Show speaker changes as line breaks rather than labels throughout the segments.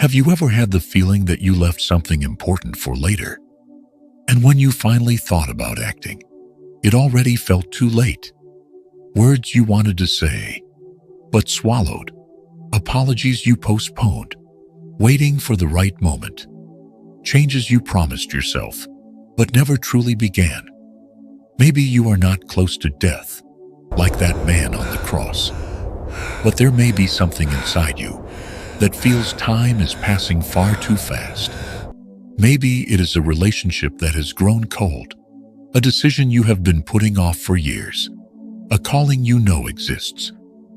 Have you ever had the feeling that you left something important for later? And when you finally thought about acting, it already felt too late. Words you wanted to say, but swallowed. Apologies you postponed, waiting for the right moment. Changes you promised yourself, but never truly began. Maybe you are not close to death, like that man on the cross. But there may be something inside you that feels time is passing far too fast. Maybe it is a relationship that has grown cold, a decision you have been putting off for years, a calling you know exists,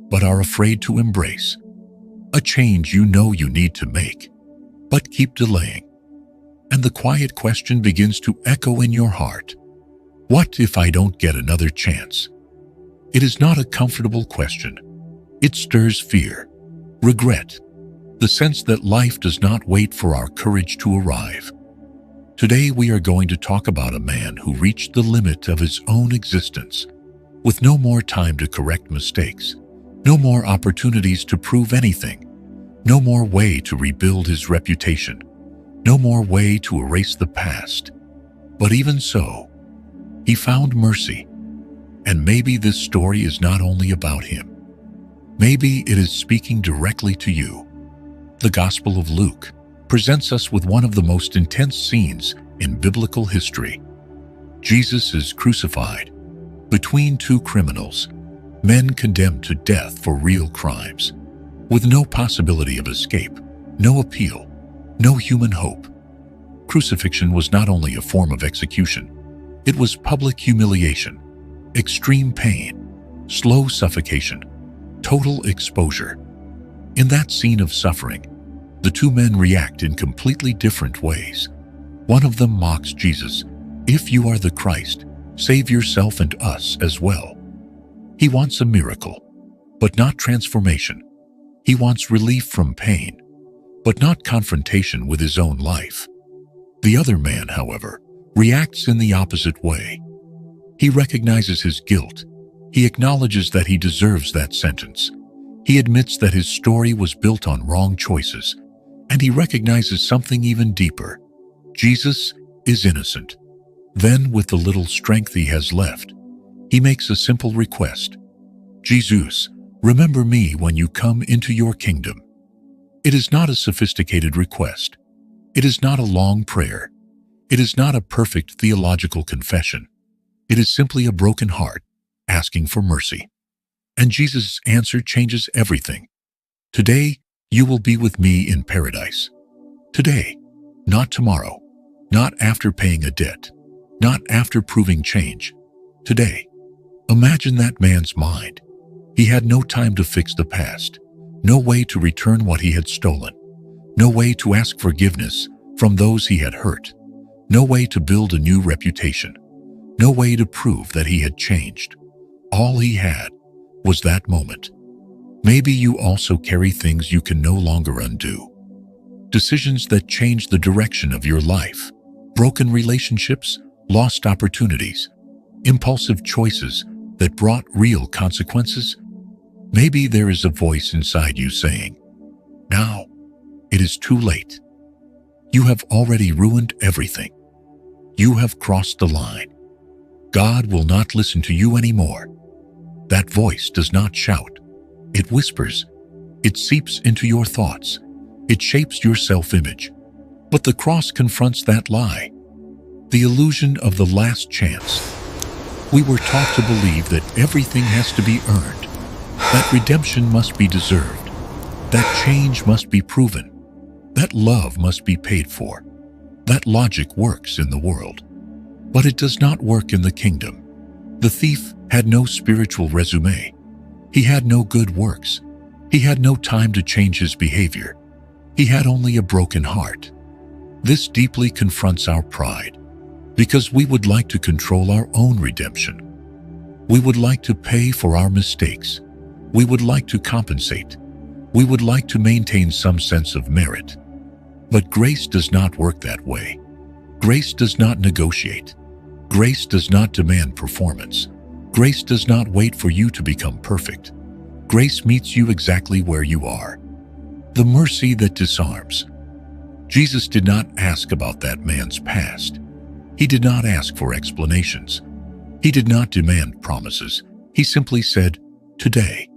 but are afraid to embrace, a change you know you need to make, but keep delaying. And the quiet question begins to echo in your heart. What if I don't get another chance? It is not a comfortable question. It stirs fear, regret, the sense that life does not wait for our courage to arrive. Today we are going to talk about a man who reached the limit of his own existence, with no more time to correct mistakes, no more opportunities to prove anything, no more way to rebuild his reputation, no more way to erase the past. But even so, he found mercy. And maybe this story is not only about him. Maybe it is speaking directly to you. The Gospel of Luke presents us with one of the most intense scenes in biblical history. Jesus is crucified between two criminals, men condemned to death for real crimes, with no possibility of escape, no appeal, no human hope. Crucifixion was not only a form of execution, it was public humiliation, extreme pain, slow suffocation, total exposure. In that scene of suffering, the two men react in completely different ways. One of them mocks Jesus, "If you are the Christ, save yourself and us as well." He wants a miracle, but not transformation. He wants relief from pain, but not confrontation with his own life. The other man, however, reacts in the opposite way. He recognizes his guilt. He acknowledges that he deserves that sentence. He admits that his story was built on wrong choices, and he recognizes something even deeper. Jesus is innocent. Then, with the little strength he has left, he makes a simple request. "Jesus, remember me when you come into your kingdom." It is not a sophisticated request. It is not a long prayer. It is not a perfect theological confession. It is simply a broken heart asking for mercy. And Jesus' answer changes everything. "Today, you will be with me in paradise." Today, not tomorrow, not after paying a debt, not after proving change. Today. Imagine that man's mind. He had no time to fix the past, no way to return what he had stolen, no way to ask forgiveness from those he had hurt, no way to build a new reputation, no way to prove that he had changed. All he had was that moment. Maybe you also carry things you can no longer undo. Decisions that change the direction of your life, broken relationships, lost opportunities, impulsive choices that brought real consequences. Maybe there is a voice inside you saying, "Now, it is too late. You have already ruined everything. You have crossed the line. God will not listen to you anymore." That voice does not shout. It whispers. It seeps into your thoughts. It shapes your self-image. But the cross confronts that lie. The illusion of the last chance. We were taught to believe that everything has to be earned, that redemption must be deserved, that change must be proven, that love must be paid for. That logic works in the world. But it does not work in the kingdom. The thief had no spiritual resume. He had no good works. He had no time to change his behavior. He had only a broken heart. This deeply confronts our pride, because we would like to control our own redemption. We would like to pay for our mistakes. We would like to compensate. We would like to maintain some sense of merit. But grace does not work that way. Grace does not negotiate. Grace does not demand performance. Grace does not wait for you to become perfect. Grace meets you exactly where you are. The mercy that disarms, Jesus did not ask about that man's past. He did not ask for explanations. He did not demand promises. He simply said, "Today."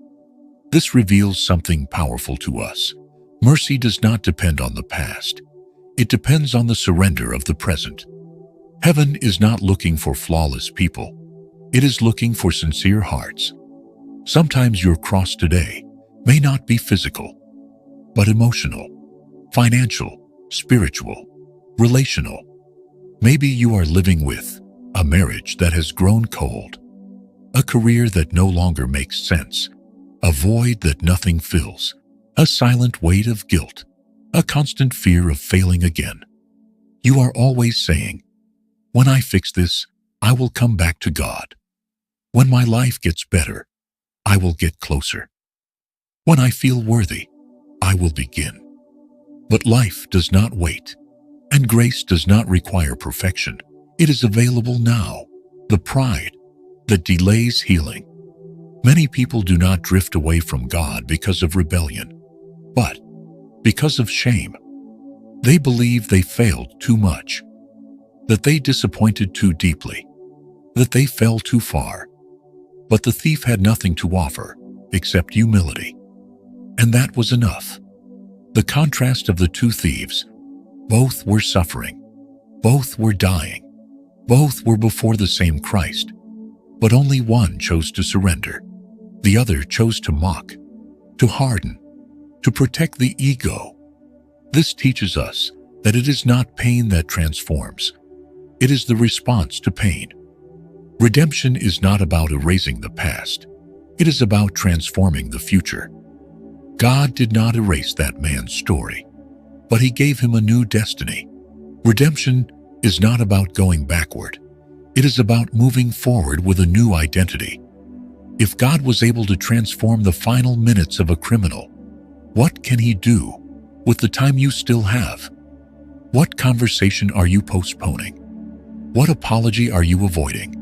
This reveals something powerful to us. Mercy does not depend on the past. It depends on the surrender of the present. Heaven is not looking for flawless people. It is looking for sincere hearts. Sometimes your cross today may not be physical, but emotional, financial, spiritual, relational. Maybe you are living with a marriage that has grown cold, a career that no longer makes sense, a void that nothing fills, a silent weight of guilt, a constant fear of failing again. You are always saying, "When I fix this, I will come back to God. When my life gets better, I will get closer. When I feel worthy, I will begin." But life does not wait, and grace does not require perfection. It is available now. The pride that delays healing. Many people do not drift away from God because of rebellion, but because of shame. They believe they failed too much, that they disappointed too deeply, that they fell too far. But the thief had nothing to offer except humility, and that was enough. The contrast of the two thieves: both were suffering, both were dying, both were before the same Christ, but only one chose to surrender. The other chose to mock, to harden, to protect the ego. This teaches us that it is not pain that transforms. It is the response to pain. Redemption is not about erasing the past. It is about transforming the future. God did not erase that man's story, but He gave him a new destiny. Redemption is not about going backward. It is about moving forward with a new identity. If God was able to transform the final minutes of a criminal, what can He do with the time you still have? What conversation are you postponing? What apology are you avoiding?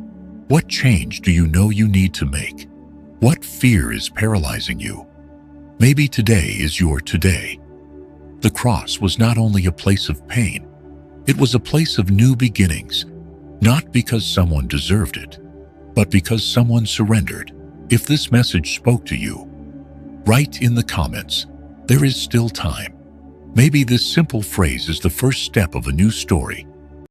What change do you know you need to make? What fear is paralyzing you? Maybe today is your today. The cross was not only a place of pain, it was a place of new beginnings, not because someone deserved it, but because someone surrendered. If this message spoke to you, write in the comments, "There is still time." Maybe this simple phrase is the first step of a new story.